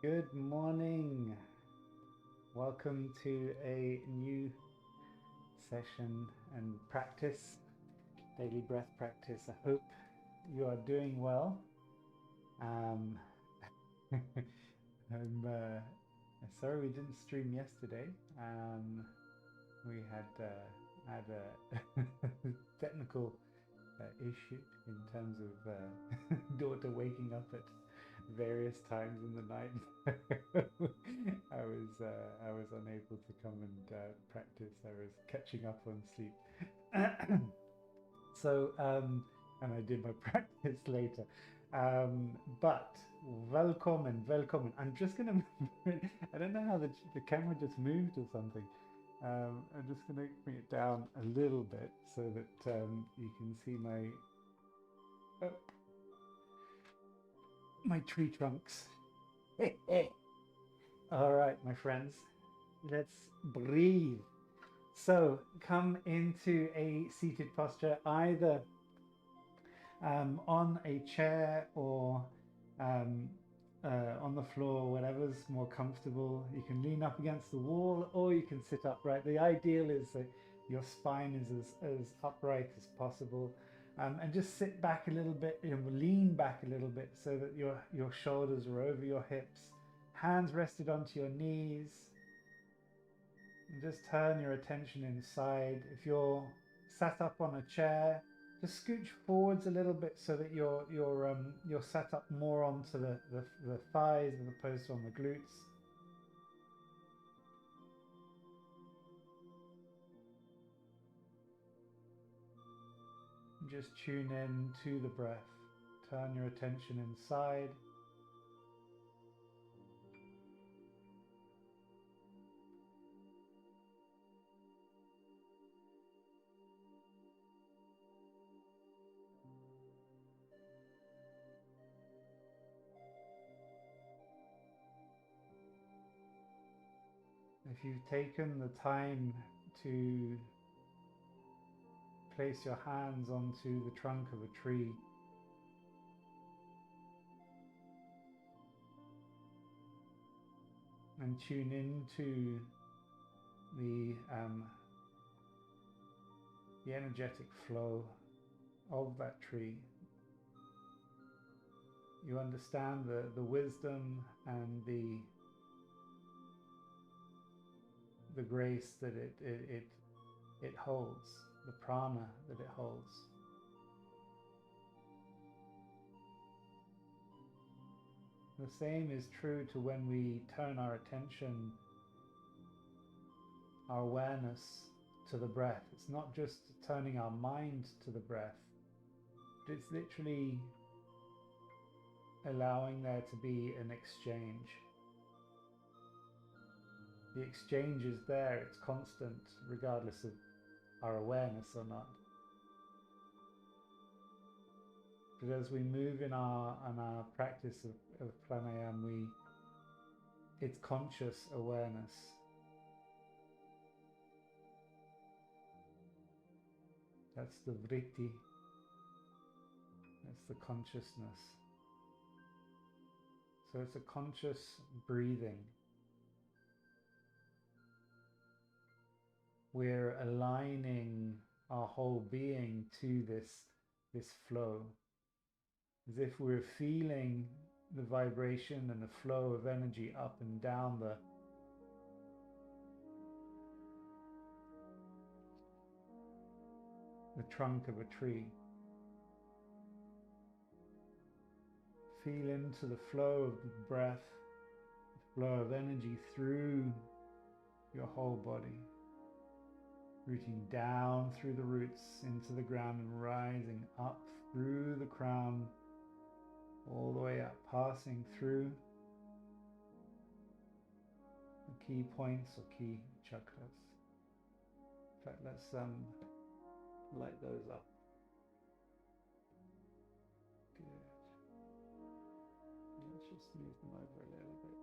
Good morning. Welcome to a new session and practice, daily breath practice. I hope you are doing well. I'm sorry we didn't stream yesterday. We had a technical issue in terms of daughter waking up at various times in the night. I was unable to come and practice. I was catching up on sleep. So and I did my practice later. But welcome. I'm just gonna I don't know how the camera just moved or something. I'm just gonna bring it down a little bit so that you can see my tree trunks. All right, my friends, let's breathe. So come into a seated posture, either on a chair or on the floor, whatever's more comfortable. You can lean up against the wall or you can sit upright. The ideal is that your spine is as upright as possible. And just sit back a little bit, lean back a little bit so that your shoulders are over your hips, hands rested onto your knees, and just turn your attention inside. If you're sat up on a chair, just scooch forwards a little bit so that you're sat up more onto the thighs as opposed to on the glutes. Just tune in to the breath. Turn your attention inside. If you've taken the time to place your hands onto the trunk of a tree, and tune into the energetic flow of that tree, you understand the wisdom and the grace that it holds, the prana that it holds. The same is true to when we turn our attention, our awareness to the breath. It's not just turning our mind to the breath, but it's literally allowing there to be an exchange. The exchange is there, it's constant, regardless of our awareness or not. But as we move in our practice of pranayama, it's conscious awareness. That's the vritti. That's the consciousness. So it's a conscious breathing. We're aligning our whole being to this flow. As if we're feeling the vibration and the flow of energy up and down the trunk of a tree. Feel into the flow of the breath, the flow of energy through your whole body, rooting down through the roots into the ground and rising up through the crown, all the way up, passing through the key points or key chakras. In fact, let's light those up. Good. Let's just move them over a little bit.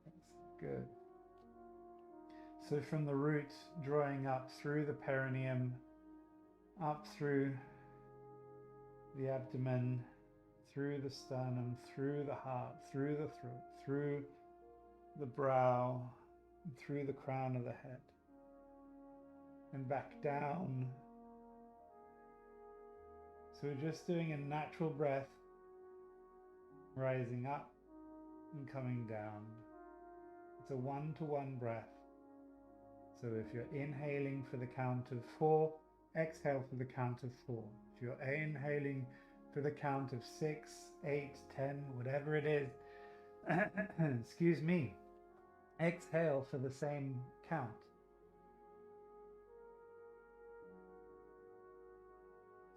That's good. So from the root, drawing up through the perineum, up through the abdomen, through the sternum, through the heart, through the throat, through the brow, through the crown of the head, and back down. So we're just doing a natural breath, rising up and coming down. It's a one-to-one breath. So if you're inhaling for the count of 4, exhale for the count of 4. If you're inhaling for the count of 6, 8, 10, whatever it is, excuse me, exhale for the same count.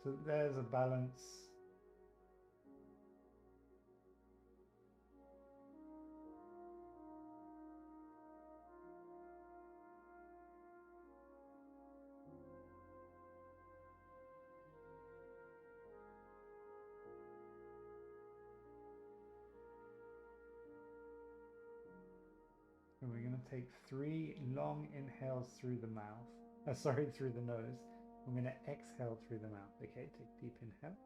So there's a balance. And we're going to take 3 long inhales through the mouth. Through the nose. I'm going to exhale through the mouth. Okay, take deep inhale.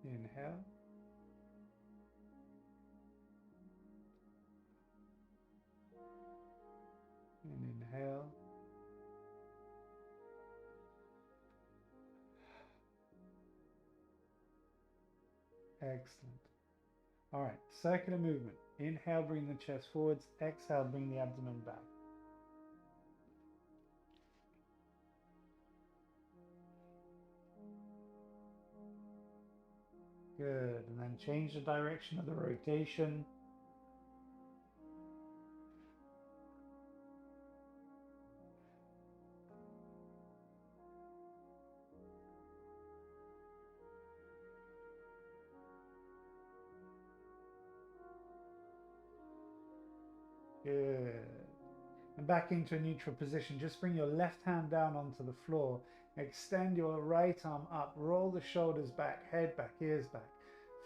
Inhale. And inhale. Excellent. All right, circular movement. Inhale, bring the chest forwards. Exhale, bring the abdomen back. Good, and then change the direction of the rotation. Good. And back into a neutral position. Just bring your left hand down onto the floor. Extend your right arm up. Roll the shoulders back, head back, ears back.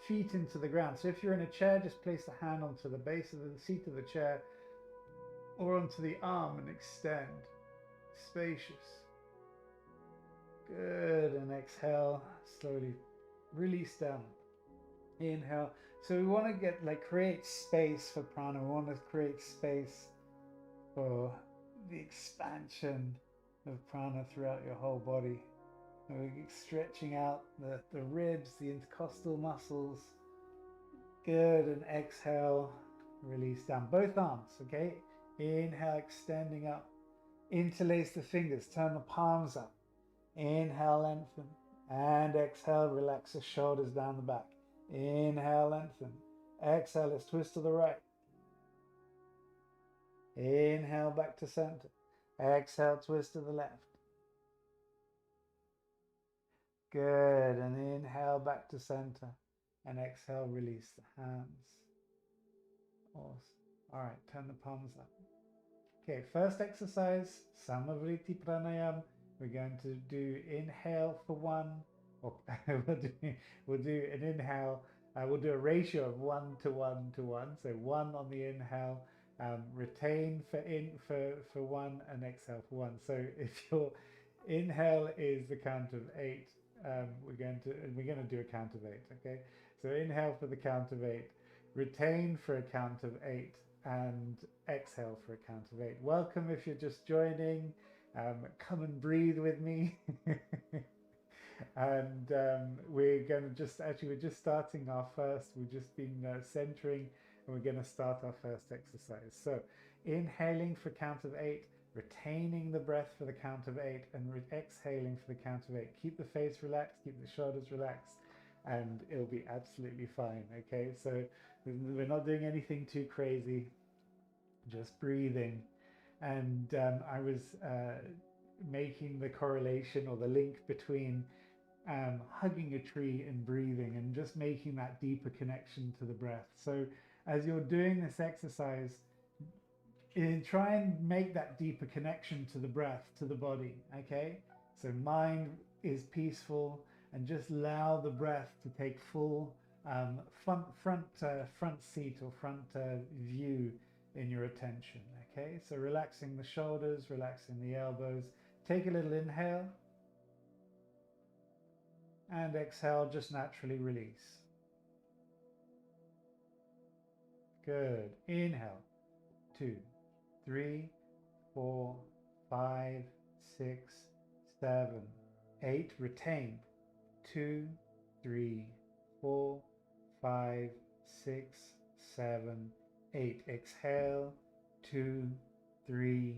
Feet into the ground. So if you're in a chair, just place the hand onto the base of the seat of the chair or onto the arm and extend. Spacious. Good. And exhale. Slowly release down. Inhale. So we want to create space for prana. We want to create space for the expansion of prana throughout your whole body. And we're stretching out the ribs, the intercostal muscles. Good. And exhale. Release down. Both arms, okay? Inhale, extending up. Interlace the fingers. Turn the palms up. Inhale, lengthen. And exhale, relax the shoulders down the back. Inhale, lengthen. Exhale, let's twist to the right. Inhale back to center. Exhale, twist to the left. Good. And inhale back to center. And exhale, release the hands. Awesome. All right, turn the palms up. Okay, first exercise, Samavriti Pranayama. We're going to do inhale for 1, or we'll do an inhale. We'll do a ratio of 1 to 1 to 1. So 1 on the inhale, retain for 1, and exhale for 1. So if your inhale is the count of 8, we're going to do a count of 8. Okay, so inhale for the count of 8, retain for a count of 8, and exhale for a count of 8. Welcome if you're just joining. Come and breathe with me. And we're going to we're just starting our first, we've just been centering, and we're going to start our first exercise. So inhaling for count of 8, retaining the breath for the count of 8, and exhaling for the count of 8. Keep the face relaxed, keep the shoulders relaxed, and it'll be absolutely fine. Okay, so we're not doing anything too crazy, just breathing. And I was making the correlation or the link between hugging a tree and breathing, and just making that deeper connection to the breath. So as you're doing this exercise, try and make that deeper connection to the breath, to the body. Okay, so mind is peaceful, and just allow the breath to take full front seat or front view in your attention. Okay, so relaxing the shoulders, relaxing the elbows. Take a little inhale, and exhale, just naturally release. Good. Inhale, 2, 3, 4, 5, 6, 7, 8. Retain. 2, 3, 4, 5, 6, 7, 8. Exhale. 2, 3,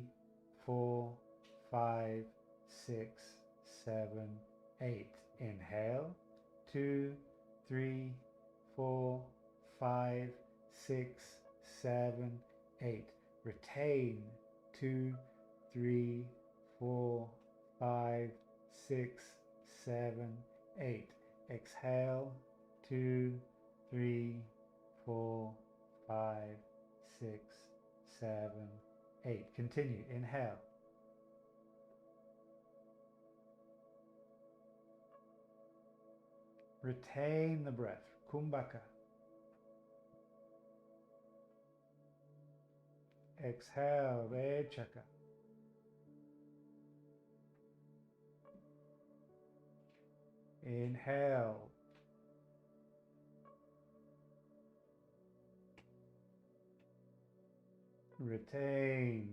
4, 5, 6, 7, 8. Inhale. 2, 3, 4, 5, 6, 7, 8. Retain. 2, 3, 4, 5, 6, 7, 8. Exhale. 2, 3, 4, 5, 6, 7, 8. Continue. Inhale. Retain the breath. Kumbhaka. Exhale. Rechaka. Inhale. Retain.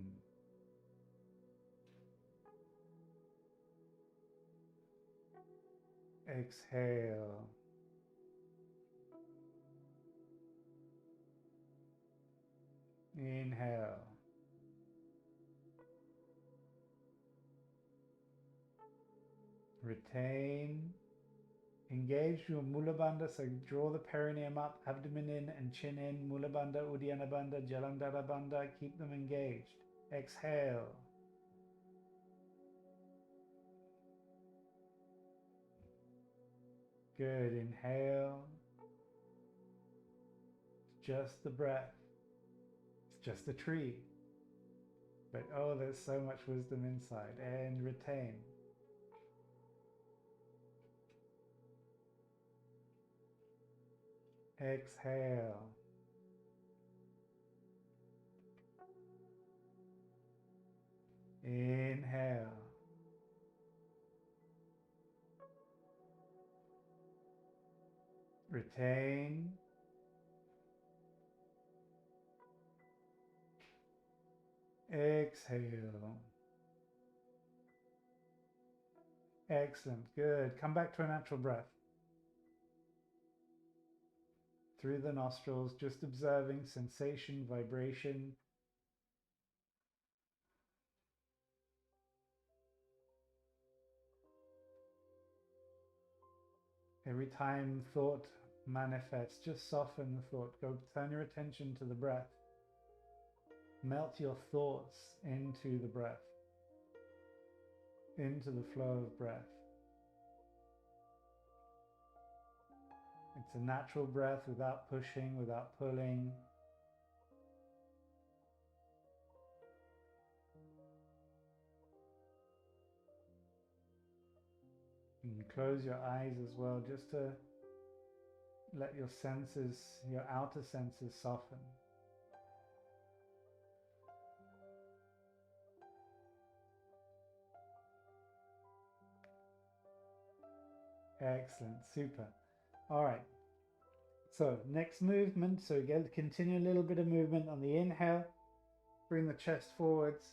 Exhale. Inhale. Retain. Engage your Mula Bandha, so draw the perineum up, abdomen in and chin in. Mula Bandha, Uddiyana Bandha, Jalandhara Bandha, keep them engaged. Exhale. Good. Inhale. It's just the breath. It's just a tree. But oh, there's so much wisdom inside. And retain. Exhale. Inhale. Retain. Exhale. Excellent. Good. Come back to a natural breath. Through the nostrils, just observing sensation, vibration. Every time thought manifests, just soften the thought. Go turn your attention to the breath. Melt your thoughts into the breath, into the flow of breath. It's a natural breath without pushing, without pulling. You can close your eyes as well, just to let your senses, your outer senses, soften. Excellent, super. All right. So next movement, so again, continue a little bit of movement on the inhale, bring the chest forwards,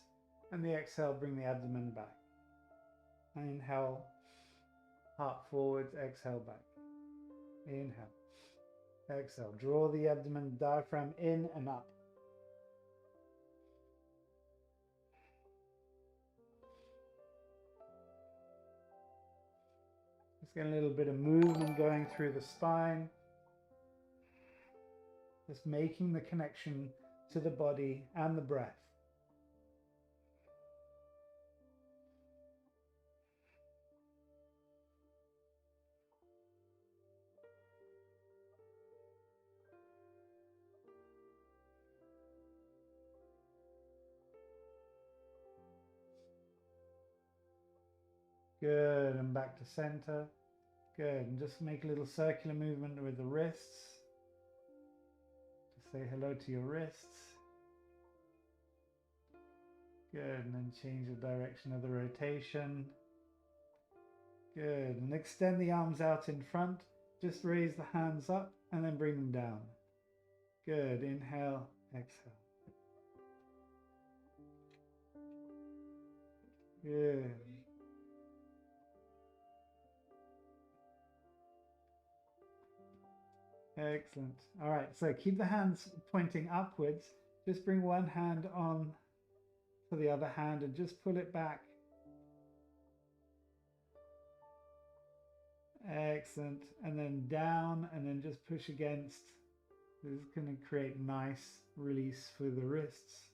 and the exhale, bring the abdomen back. Inhale, heart forwards, exhale back. Inhale, exhale. Draw the abdomen, diaphragm in and up. Just get a little bit of movement going through the spine. Just making the connection to the body and the breath. Good, and back to center. Good, and just make a little circular movement with the wrists. Just say hello to your wrists. Good, and then change the direction of the rotation. Good, and extend the arms out in front. Just raise the hands up and then bring them down. Good, inhale, exhale. Good. Excellent. All right, so keep the hands pointing upwards. Just bring one hand on to the other hand and just pull it back. Excellent. And then down and then just push against. This is going to create nice release for the wrists.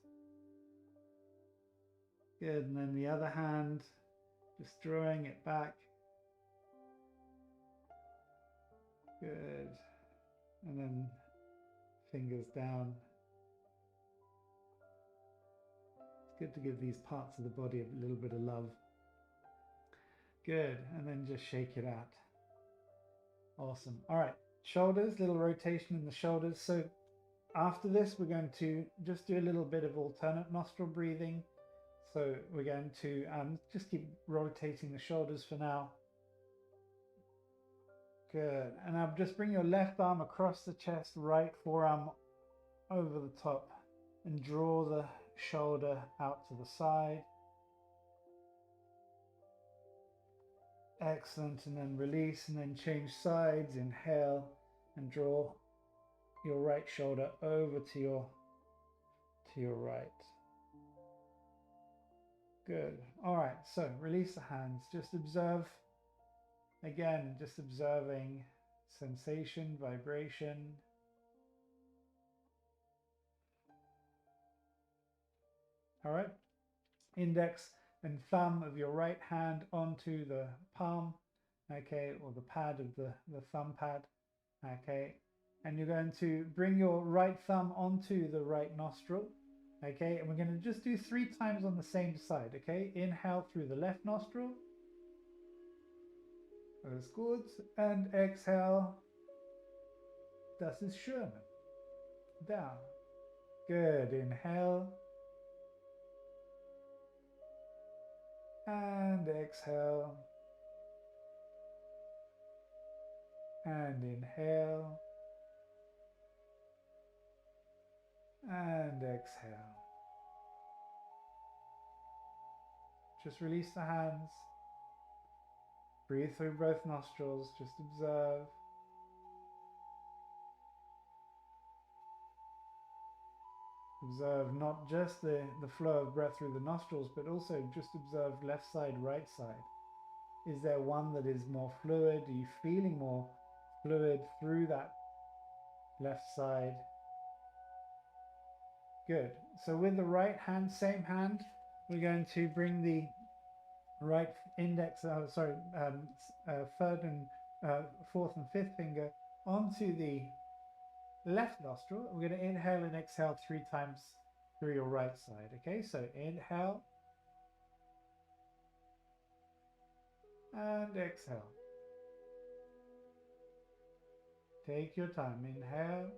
Good. And then the other hand, just drawing it back. Good. And then fingers down. It's good to give these parts of the body a little bit of love. Good. And then just shake it out. Awesome. All right. Shoulders, little rotation in the shoulders. So after this, we're going to just do a little bit of alternate nostril breathing. So we're going to just keep rotating the shoulders for now. Good. And now just bring your left arm across the chest, right forearm over the top, and draw the shoulder out to the side. Excellent. And then release and then change sides. Inhale and draw your right shoulder over to your right. Good. All right. So release the hands. Just observe. Again, just observing sensation, vibration. All right. Index and thumb of your right hand onto the palm, okay, or the pad of the thumb pad, okay. And you're going to bring your right thumb onto the right nostril, okay. And we're going to just do 3 times on the same side, okay. Inhale through the left nostril. That's good. And exhale. Das ist schön. Down. Good. Inhale. And exhale. And inhale. And exhale. Just release the hands. Breathe through both nostrils, just observe. Observe not just the flow of breath through the nostrils, but also just observe left side, right side. Is there one that is more fluid? Are you feeling more fluid through that left side? Good. So with the right hand, same hand, we're going to bring the right index, third and fourth and fifth finger onto the left nostril. We're going to inhale and exhale 3 times through your right side. Okay, so inhale and exhale. Take your time. Inhale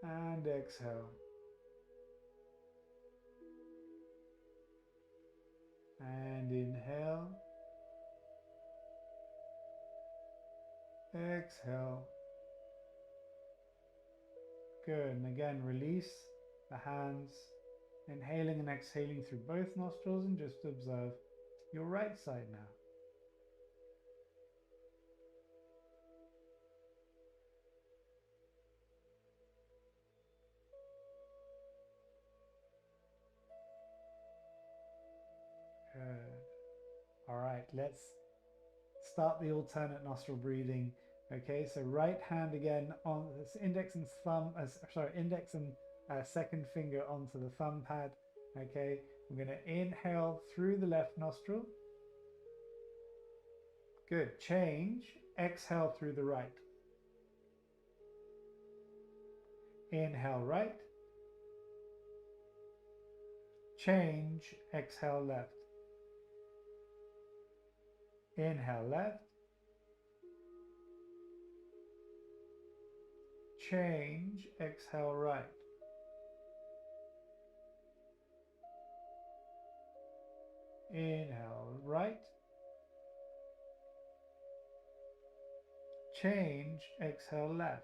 and exhale. And inhale, exhale. Good. And again, release the hands, inhaling and exhaling through both nostrils, and just observe your right side now. Good. All right, let's start the alternate nostril breathing. Okay, so right hand again on this index and thumb, index and second finger onto the thumb pad. Okay, we're going to inhale through the left nostril. Good. Change. Exhale through the right. Inhale right. Change. Exhale left. Inhale left. Change. Exhale right. Inhale right. Change. Exhale left.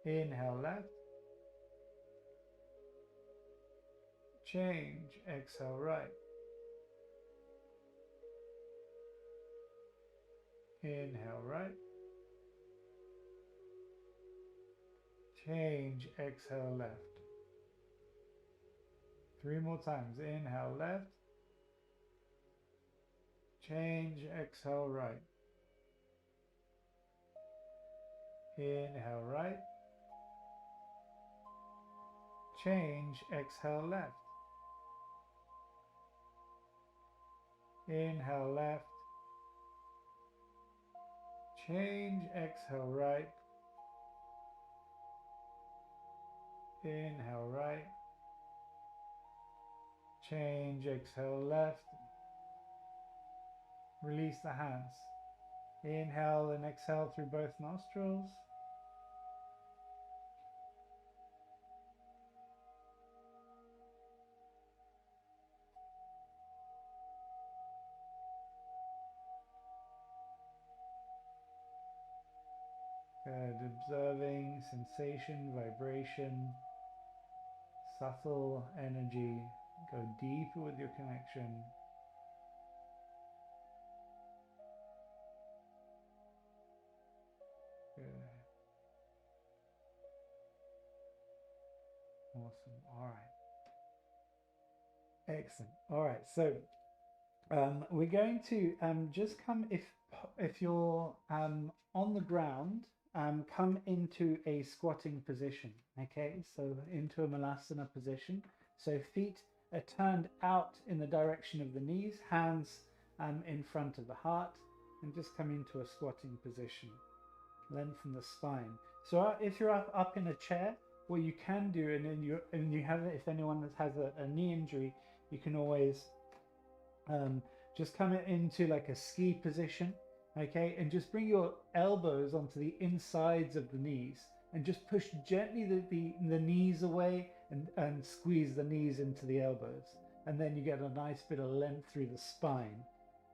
Inhale left. Change. Exhale right. Inhale right. Change. Exhale left. 3 more times. Inhale left. Change. Exhale right. Inhale right. Change. Exhale left. Inhale left. Change. Exhale right. Inhale right. Change. Exhale left. Release the hands. Inhale and exhale through both nostrils. Good. Observing sensation, vibration, subtle energy. Go deeper with your connection. Good. Awesome. All right. Excellent. All right. So we're going to just come, if you're on the ground, come into a squatting position. Okay, so into a malasana position. So feet are turned out in the direction of the knees, hands in front of the heart, and just come into a squatting position. Lengthen the spine. So if you're up in a chair, what you can do, and you have, if anyone has a knee injury, you can always just come into like a ski position, okay, and just bring your elbows onto the insides of the knees and just push gently the knees away and squeeze the knees into the elbows, and then you get a nice bit of length through the spine.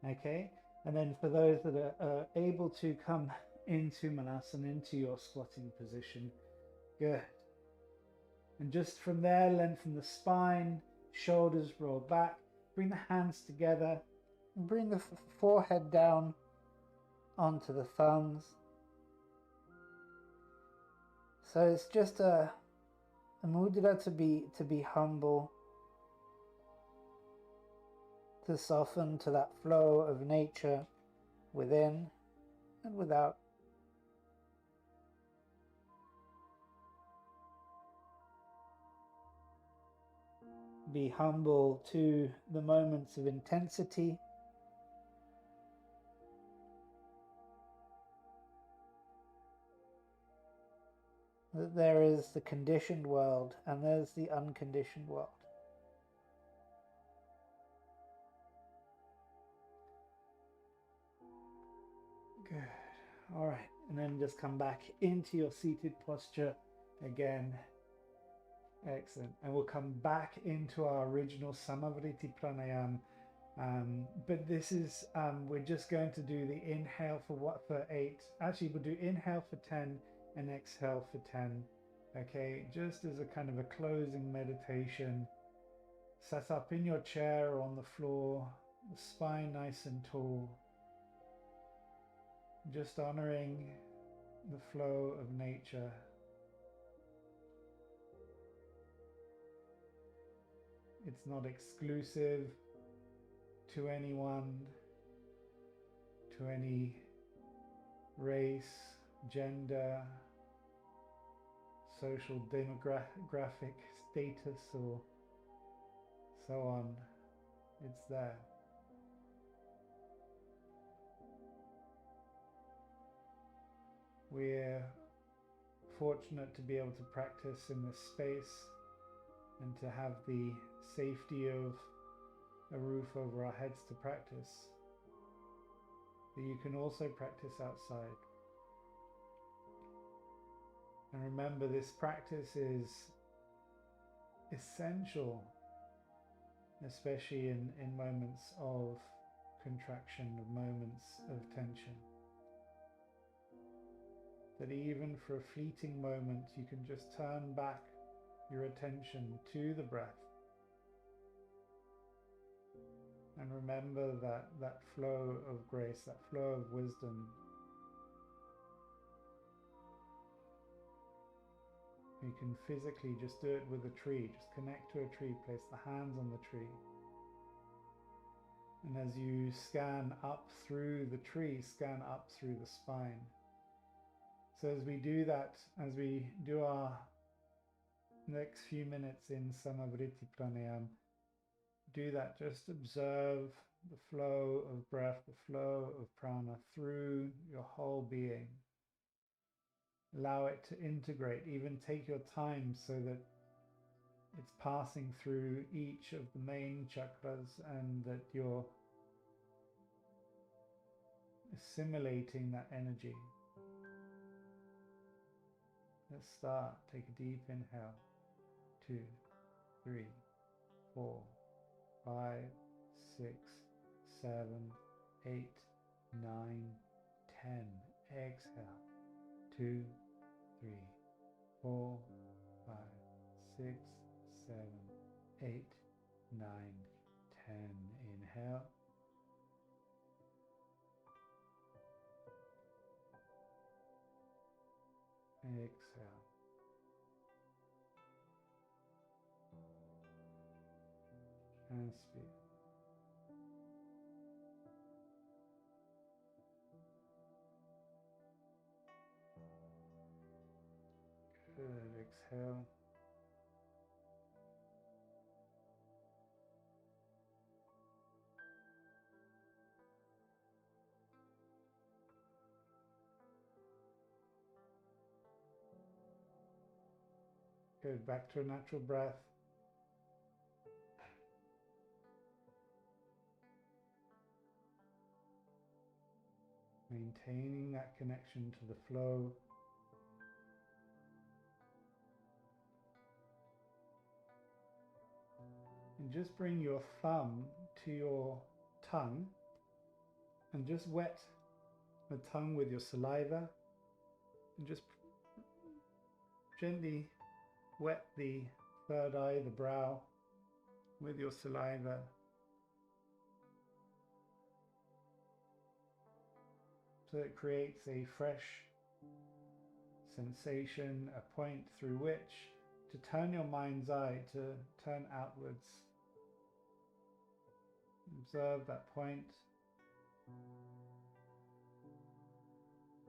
Okay, and then for those that are able to come into malasana, into your squatting position, good, and just from there lengthen the spine, shoulders roll back, bring the hands together, and bring the forehead down onto the thumbs. So it's just a mudra to be humble, to soften to that flow of nature, within and without. Be humble to the moments of intensity. That there is the conditioned world and there's the unconditioned world. Good. All right. And then just come back into your seated posture again. Excellent. And we'll come back into our original Samavriti Pranayama. But this is, we're just going to do the inhale for 8. Actually, we'll do inhale for 10 and exhale for 10. Okay, just as a kind of a closing meditation. Set up in your chair or on the floor, the spine nice and tall. Just honoring the flow of nature. It's not exclusive to anyone, to any race, gender, social demographic status, or so on. It's there. We're fortunate to be able to practice in this space and to have the safety of a roof over our heads to practice. But you can also practice outside. And remember, this practice is essential, especially in moments of contraction, of moments of tension. That even for a fleeting moment, you can just turn back your attention to the breath. And remember that flow of grace, that flow of wisdom. You can physically just do it with a tree. Just connect to a tree, place the hands on the tree. And as you scan up through the tree, scan up through the spine. So as we do that, as we do our next few minutes in Samavriti Pranayama, do that. Just observe the flow of breath, the flow of prana through your whole being. Allow it to integrate. Even take your time so that it's passing through each of the main chakras and that you're assimilating that energy. Let's start. Take a deep inhale. 2, 3, 4, 5, 6, 7, 8, 9, 10. Exhale. 2, 3, 4, 5, 6, 7, 8, 9, 10. Inhale. Exhale. And speak. Good. Exhale. Good. Back to a natural breath. Maintaining that connection to the flow. And just bring your thumb to your tongue and just wet the tongue with your saliva and just gently wet the third eye, the brow, with your saliva. So it creates a fresh sensation, a point through which to turn your mind's eye, to turn outwards. Observe that point.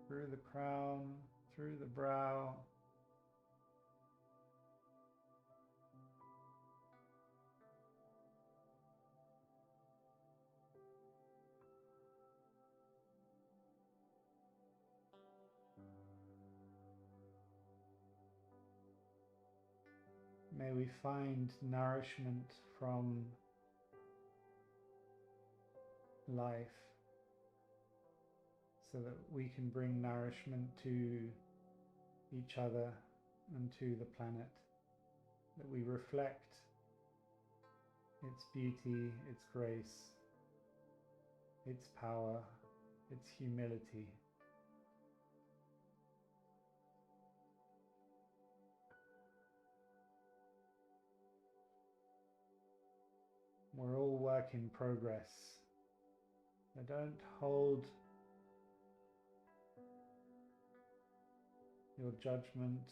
through the crown, through the brow. May we find nourishment from life so that we can bring nourishment to each other and to the planet, that we reflect its beauty, its grace, its power, its humility. We're all work in progress. So don't hold your judgment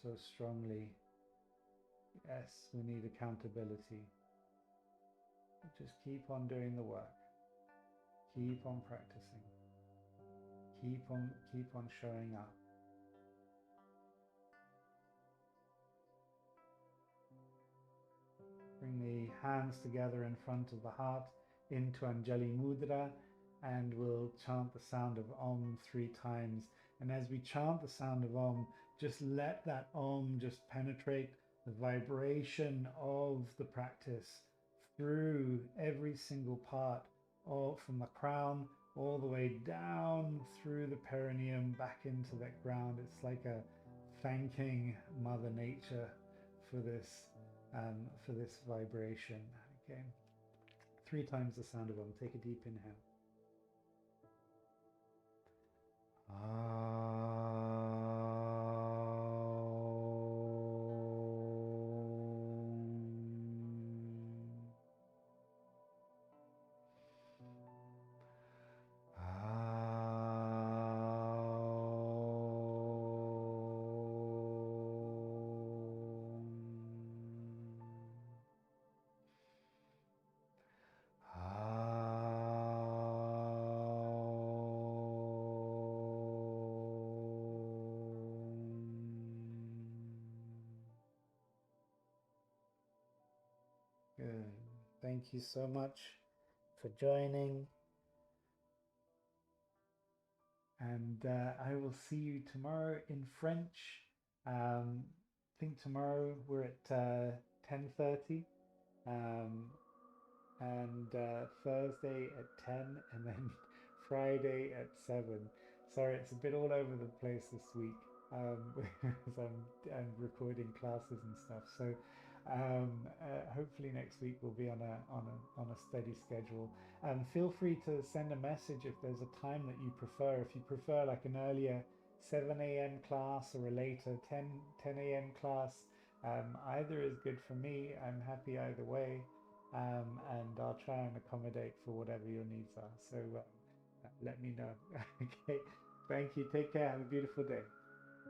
so strongly. Yes, we need accountability. But just keep on doing the work. Keep on practicing. Keep on showing up. Bring the hands together in front of the heart into Anjali Mudra, and we'll chant the sound of Om 3 times. And as we chant the sound of Om, just let that Om just penetrate the vibration of the practice through every single part, all from the crown all the way down through the perineum back into that ground. It's like a thanking Mother Nature for this vibration. Okay, 3 times the sound of Om. Take a deep inhale. Good. Thank you so much for joining. And I will see you tomorrow in French. I think tomorrow we're at 10:30, and Thursday at 10, and then Friday at 7. Sorry, it's a bit all over the place this week because I'm recording classes and stuff. So hopefully next week we'll be on a steady schedule. Feel free to send a message if there's a time that you prefer. If you prefer like an earlier 7 a.m. class or a later 10 a.m. class, either is good for me. I'm happy either way, and I'll try and accommodate for whatever your needs are. So let me know. Okay, thank you. Take care. Have a beautiful day.